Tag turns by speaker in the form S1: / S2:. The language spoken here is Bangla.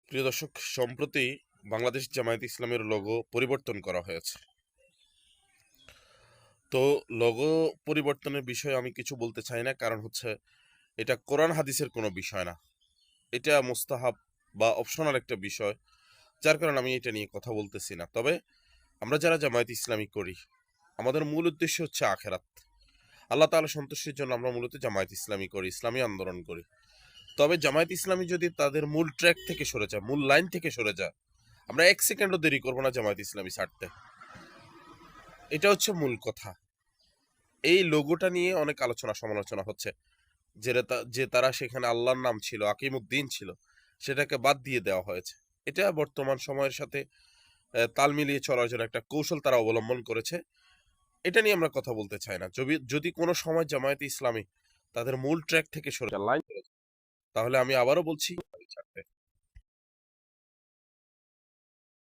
S1: প্রিয় দর্শক, সম্প্রতি বাংলাদেশ জামায়াত ইসলামের লোগো পরিবর্তন করা হয়েছে। তো লোগো পরিবর্তনের বিষয়ে আমি কিছু বলতে চাই না, কারণ হচ্ছে এটা কোরআন হাদিসের কোনো বিষয় না। এটা মুস্তাহাব বা অপশনাল একটা বিষয়, যার কারণে আমি এটা নিয়ে কথা বলতেছি না। তবে আমরা যারা জামায়াত ইসলামী করি, আমাদের মূল উদ্দেশ্য হচ্ছে আখেরাত। আল্লাহ তাআলা সন্তুষ্টির জন্য আমরা মূলত জামায়াত ইসলামী করি, ইসলামী আন্দোলন করি। তবে জামায়াত ইসলামী যদি তাদের মূল ট্র্যাক থেকে সরে যায়, মূল লাইন থেকে সরে যায়, আমরা এক সেকেন্ডও দেরি করবো না জামায়াত ইসলামী ছাড়তে। এটা হচ্ছে মূল কথা। এই লোগোটা নিয়ে অনেক আলোচনা সমালোচনা হচ্ছে, যে তারা সেখানে আল্লাহর নাম ছিল, আকিমুদ্দিন ছিল, সেটাকে বাদ দিয়ে দেওয়া হয়েছে। এটা বর্তমান সময়ের সাথে তাল মিলিয়ে চলার জন্য একটা কৌশল তারা অবলম্বন করেছে। এটা নিয়ে আমরা কথা বলতে চাই না। যদি যদি কোনো সময় জামায়াতে ইসলামী তাদের মূল ট্র্যাক থেকে সরে যায়, লাইন, তাহলে আমি আবারও বলছি ছাড়তে।